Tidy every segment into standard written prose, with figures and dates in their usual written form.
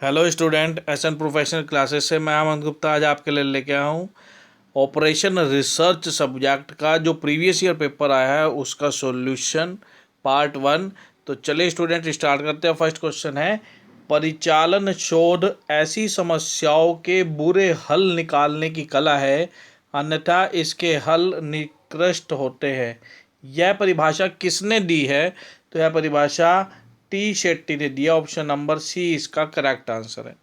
Hello student, SN professional classes से मैं अमन गुप्ता आज आपके लिए लेके आया हूँ ऑपरेशन रिसर्च सब्जेक्ट का जो प्रीवियस ईयर पेपर आया है उसका सॉल्यूशन पार्ट 1। तो चलिए स्टूडेंट स्टार्ट करते हैं। फर्स्ट क्वेश्चन है, परिचालन शोध ऐसी समस्याओं के बुरे हल निकालने की कला है, अन्यथा इसके हल निकृष्ट होते हैं। यह परिभाषा किसने दी है? तो यह परिभाषा टी शेट्टी ने दिया। ऑप्शन नंबर सी इसका करेक्ट आंसर है।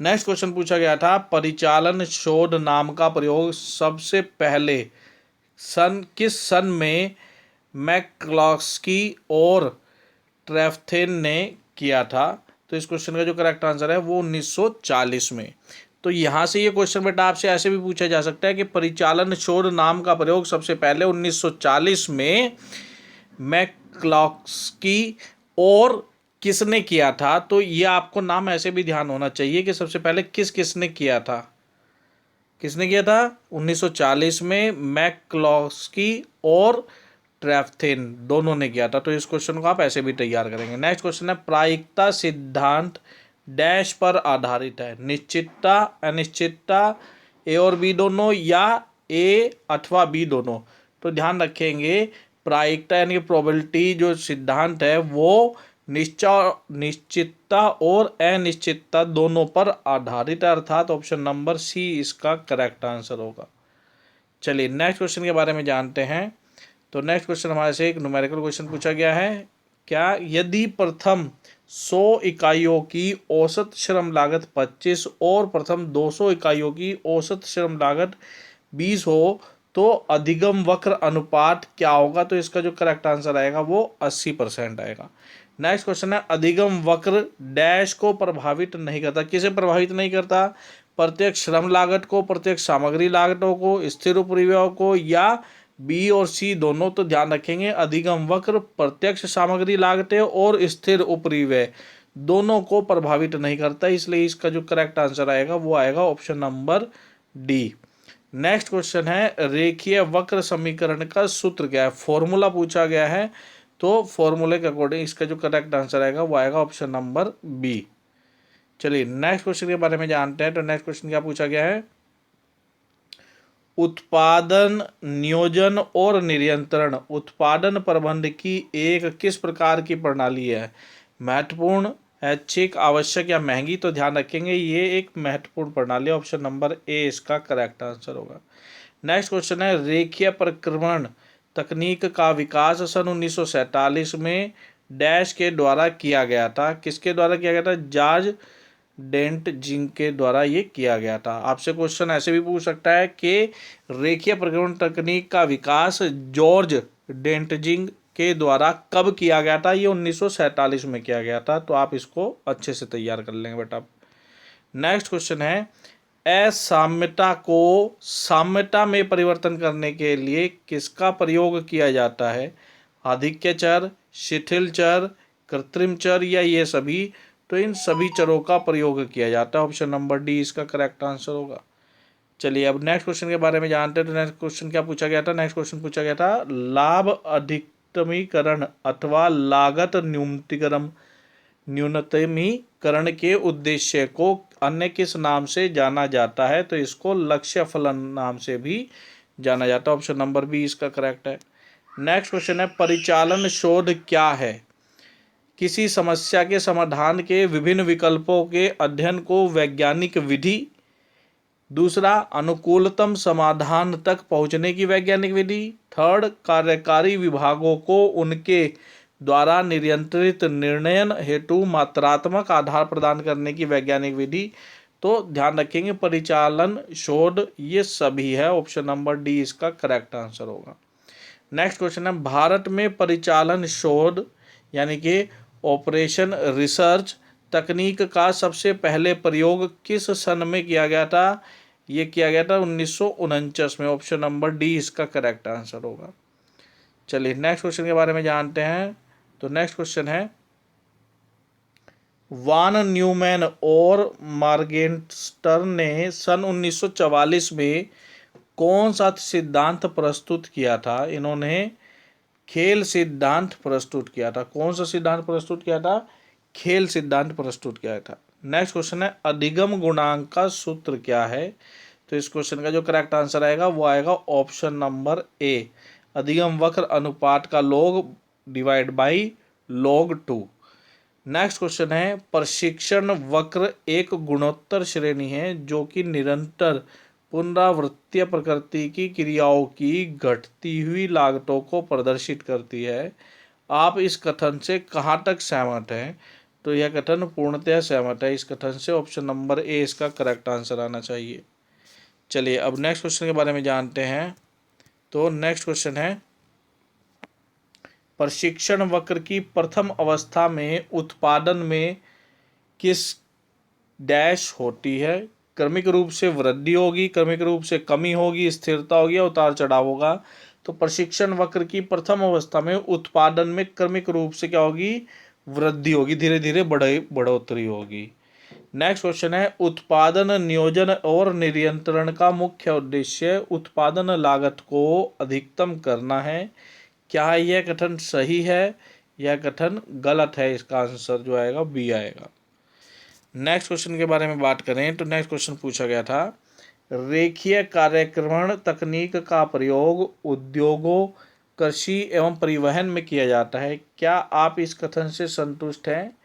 नेक्स्ट क्वेश्चन पूछा गया था, परिचालन शोध नाम का प्रयोग सबसे पहले किस सन में मैक्लॉस्की और ट्रेफ्थेन ने किया था? तो इस क्वेश्चन का जो करेक्ट आंसर है वो 1940 में। तो यहाँ से ये क्वेश्चन बेटा आपसे ऐसे भी पूछा जा सकता है कि परिचालन शोध नाम का प्रयोग सबसे पहले 1940 में मैक्लॉस्की और किसने किया था? तो ये आपको नाम ऐसे भी ध्यान होना चाहिए कि सबसे पहले किसने किया था। किसने किया था? 1940 में मैक्लॉस्की और ट्रेफ्थेन दोनों ने किया था। तो इस क्वेश्चन को आप ऐसे भी तैयार करेंगे। नेक्स्ट क्वेश्चन है, प्रायिकता सिद्धांत डैश पर आधारित है? निश्चितता, अनिश्चितता, ए और बी दोनों, या ए अथवा बी दोनों? तो ध्यान रखेंगे, प्रायिकता यानी प्रोबेबिलिटी जो सिद्धांत है वो निश्चितता और अनिश्चितता दोनों पर आधारित है, अर्थात ऑप्शन नंबर सी इसका करेक्ट आंसर होगा। चलिए नेक्स्ट क्वेश्चन के बारे में जानते हैं। तो नेक्स्ट क्वेश्चन हमारे से एक न्यूमेरिकल क्वेश्चन पूछा गया है। क्या यदि प्रथम 100 इकाइयों की औसत श्रम लागत 25 और प्रथम 200 इकाइयों की औसत श्रम लागत 20 हो तो अधिगम वक्र अनुपात क्या होगा? तो इसका जो करेक्ट आंसर आएगा वो 80% आएगा। नेक्स्ट क्वेश्चन है, अधिगम वक्र डैश को प्रभावित नहीं करता? किसे प्रभावित नहीं करता? प्रत्यक्ष श्रम लागत को, प्रत्यक्ष सामग्री लागतों को, स्थिर उपरिव्यय को, या बी और सी दोनों? तो ध्यान रखेंगे, अधिगम वक्र प्रत्यक्ष सामग्री लागतें और स्थिर उपरिव्यय दोनों को प्रभावित नहीं करता, इसलिए इसका जो करेक्ट आंसर आएगा वो आएगा option number D. Next question है, रेखीय वक्र समीकरण का सूत्र क्या है? फॉर्मूला पूछा गया है, तो फॉर्मूले के अकॉर्डिंग इसका जो करेक्ट आंसर आएगा वो आएगा ऑप्शन नंबर बी। चलिए नेक्स्ट क्वेश्चन के बारे में जानते हैं। तो नेक्स्ट क्वेश्चन क्या पूछा गया है, उत्पादन नियोजन और नियंत्रण उत्पादन प्रबंध की एक किस प्रकार की प्रणाली है? महत्वपूर्ण, ऐच्छिक, आवश्यक या महंगी? तो ध्यान रखेंगे ये एक महत्वपूर्ण प्रणाली, ऑप्शन नंबर ए इसका करेक्ट आंसर होगा। नेक्स्ट क्वेश्चन है, रेखीय परिक्रमण तकनीक का विकास सन 1947 में डैश के द्वारा किया गया था? किसके द्वारा किया गया था? जॉर्ज डेंटजिंग के द्वारा ये किया गया था। आपसे क्वेश्चन ऐसे भी पूछ सकता है कि रेखीय परिक्रमण तकनीक का विकास जॉर्ज डेंटजिंग के द्वारा कब किया गया था? ये 1947 में किया गया था। तो आप इसको अच्छे से तैयार कर लेंगे बेटा। नेक्स्ट क्वेश्चन है, असाम्यता को साम्यता में परिवर्तन करने के लिए किसका प्रयोग किया जाता है? आधिक्य चर, शिथिल चर, कृत्रिम चर, या ये सभी? तो इन सभी चरों का प्रयोग किया जाता है, ऑप्शन नंबर डी इसका करेक्ट आंसर होगा। चलिए अब नेक्स्ट क्वेश्चन के बारे में जानते हैं। तो नेक्स्ट क्वेश्चन क्या पूछा गया था? नेक्स्ट क्वेश्चन पूछा गया था, लाभ अधिकतमीकरण अथवा लागत न्यूनतमीकरण के उद्देश्य को अन्य किस नाम से जाना जाता है? तो इसको लक्ष्य फलन नाम से भी जाना जाता है, ऑप्शन नंबर बी इसका करेक्ट है। नेक्स्ट क्वेश्चन है, परिचालन शोध क्या है? किसी समस्या के समाधान के विभिन्न विकल्पों के अध्ययन को वैज्ञानिक विधि। दूसरा, अनुकूलतम समाधान तक पहुंचने की वैज्ञानिक विधि। थर्ड, कार्यकारी विभागों को उनके द्वारा नियंत्रित निर्णयन हेतु मात्रात्मक आधार प्रदान करने की वैज्ञानिक विधि। तो ध्यान रखेंगे परिचालन शोध ये सभी है, ऑप्शन नंबर डी इसका करेक्ट आंसर होगा। नेक्स्ट क्वेश्चन है, भारत में परिचालन शोध यानी कि ऑपरेशन रिसर्च तकनीक का सबसे पहले प्रयोग किस सन में किया गया था? ये किया गया था 1949 में, ऑप्शन नंबर डी इसका करेक्ट आंसर होगा। चलिए नेक्स्ट क्वेश्चन के बारे में जानते हैं। तो नेक्स्ट क्वेश्चन है, वान न्यूमैन और मार्गेस्टर ने सन 1944 में कौन सा सिद्धांत प्रस्तुत किया था? इन्होंने खेल सिद्धांत प्रस्तुत किया था। कौन सा सिद्धांत प्रस्तुत किया था? खेल सिद्धांत प्रस्तुत किया था। नेक्स्ट क्वेश्चन है अधिगम गुणांक का सूत्र क्या है। तो इस क्वेश्चन का जो करेक्ट आंसर आएगा वो आएगा ऑप्शन नंबर ए, अधिगम वक्र अनुपात का log divide by log 2। Next question है प्रशिक्षण वक्र एक गुणोत्तर श्रेणी है जो कि निरंतर पुनरावृत्तीय प्रकृति की क्रियाओं की घटती हुई लागतों को प्रदर्शित करती है। आप इस कथन से कहाँ तक सहमत हैं। तो यह कथन पूर्णतः सहमत है। इस कथन से ऑप्शन नंबर ए इसका करेक्ट आंसर आना चाहिए। चलिए अब नेक्स्ट क्वेश्चन के बारे में जानते हैं। तो नेक्स्ट क्वेश्चन है प्रशिक्षण वक्र की प्रथम अवस्था में उत्पादन में किस डैश होती है। क्रमिक रूप से वृद्धि होगी, क्रमिक रूप से कमी होगी, स्थिरता होगी या उतार चढ़ाव होगा। तो प्रशिक्षण वक्र की प्रथम अवस्था में उत्पादन में क्रमिक रूप से क्या होगी, वृद्धि होगी, धीरे धीरे बढ़ोतरी होगी। नेक्स्ट क्वेश्चन है उत्पादन नियोजन और नियंत्रण का मुख्य उद्देश्य उत्पादन लागत को अधिकतम करना है। क्या यह कथन सही है यह कथन गलत है। इसका आंसर जो आएगा बी आएगा। नेक्स्ट क्वेश्चन के बारे में बात करें तो नेक्स्ट क्वेश्चन पूछा गया था रेखीय कार्यक्रमण तकनीक का प्रयोग उद्योगों, कृषि एवं परिवहन में किया जाता है। क्या आप इस कथन से संतुष्ट हैं।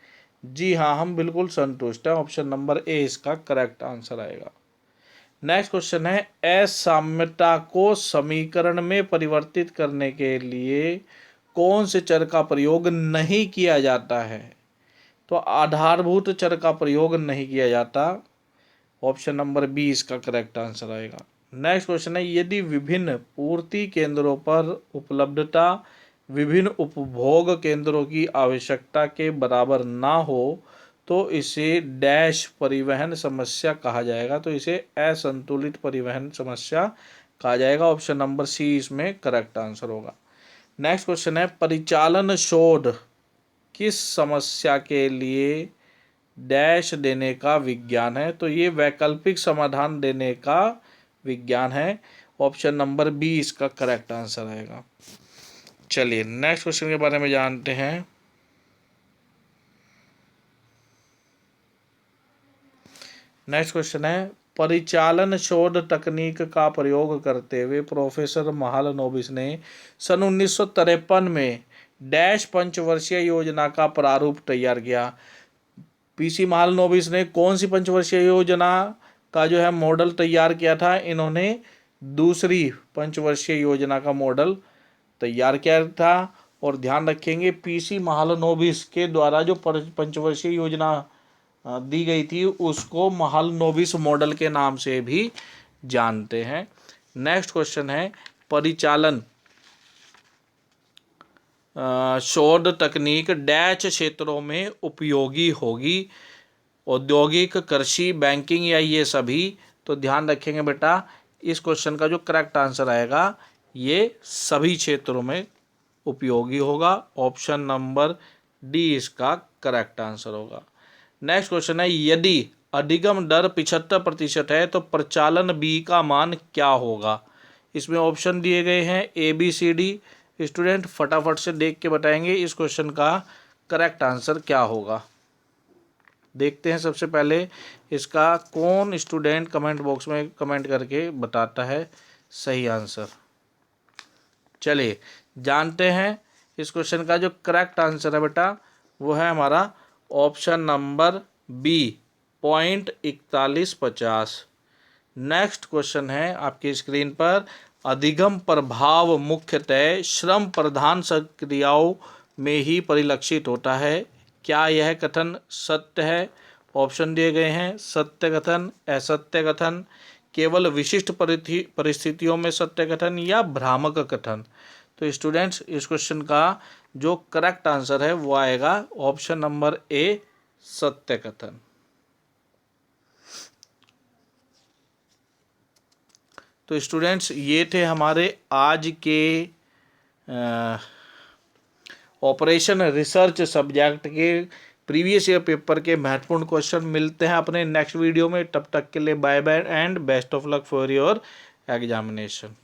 जी हाँ, हम बिल्कुल संतुष्ट हैं। ऑप्शन नंबर ए इसका करेक्ट आंसर आएगा। नेक्स्ट क्वेश्चन है असाम्यता को समीकरण में परिवर्तित करने के लिए कौन से चर का प्रयोग नहीं किया जाता है। तो आधारभूत चर का प्रयोग नहीं किया जाता। ऑप्शन नंबर बी इसका करेक्ट आंसर आएगा। नेक्स्ट क्वेश्चन है यदि विभिन्न पूर्ति केंद्रों पर उपलब्धता विभिन्न उपभोग केंद्रों की आवश्यकता के बराबर ना हो तो इसे डैश परिवहन समस्या कहा जाएगा। तो इसे असंतुलित परिवहन समस्या कहा जाएगा। ऑप्शन नंबर सी इसमें करेक्ट आंसर होगा। नेक्स्ट क्वेश्चन है परिचालन शोध किस समस्या के लिए डैश देने का विज्ञान है। तो ये वैकल्पिक समाधान देने का विज्ञान है। ऑप्शन नंबर बी इसका करेक्ट आंसर आएगा। चलिए नेक्स्ट क्वेश्चन के बारे में जानते हैं। नेक्स्ट क्वेश्चन है परिचालन शोध तकनीक का प्रयोग करते हुए प्रोफेसर महालनोबिस ने सन 1953 में डैश पंचवर्षीय योजना का प्रारूप तैयार किया। पीसी महालनोबिस ने कौन सी पंचवर्षीय योजना का जो है मॉडल तैयार किया था। इन्होंने दूसरी पंचवर्षीय योजना का मॉडल तैयार किया था। और ध्यान रखेंगे पीसी महालनोबिस के द्वारा जो पंचवर्षीय योजना दी गई थी उसको महालनोबिस मॉडल के नाम से भी जानते हैं। नेक्स्ट क्वेश्चन है परिचालन शोध तकनीक डैश क्षेत्रों में उपयोगी होगी। औद्योगिक, कृषि, बैंकिंग या ये सभी। तो ध्यान रखेंगे बेटा इस क्वेश्चन का जो करेक्ट आंसर आएगा ये सभी क्षेत्रों में उपयोगी होगा। ऑप्शन नंबर डी इसका करेक्ट आंसर होगा। नेक्स्ट क्वेश्चन है यदि अधिगम दर 75% है तो प्रचालन बी का मान क्या होगा। इसमें ऑप्शन दिए गए हैं A B C D. Student फटाफट से देख के बताएंगे इस क्वेश्चन का करेक्ट आंसर क्या होगा। देखते हैं सबसे पहले इसका कौन स्टूडेंट कमेंट बॉक्स में कमेंट करके बताता है सही आंसर। चलिए जानते हैं इस क्वेश्चन का जो करेक्ट आंसर है बेटा वो है हमारा option number B 0.4150। Next question है आपकी स्क्रीन पर अधिगम प्रभाव मुख्यतः श्रम प्रधान क्रियाओं में ही परिलक्षित होता है। क्या यह कथन सत्य है। ऑप्शन दिए गए हैं सत्य कथन, असत्य कथन, केवल विशिष्ट परिस्थितियों में सत्य कथन या भ्रामक कथन। तो स्टूडेंट्स इस क्वेश्चन का जो करेक्ट आंसर है वो आएगा ऑप्शन नंबर ए सत्य कथन। तो स्टूडेंट्स ये थे हमारे आज के ऑपरेशन रिसर्च सब्जेक्ट के प्रीवियस ईयर पेपर के महत्वपूर्ण क्वेश्चन। मिलते हैं अपने नेक्स्ट वीडियो में। तब तक के लिए bye bye and best of luck for your examination.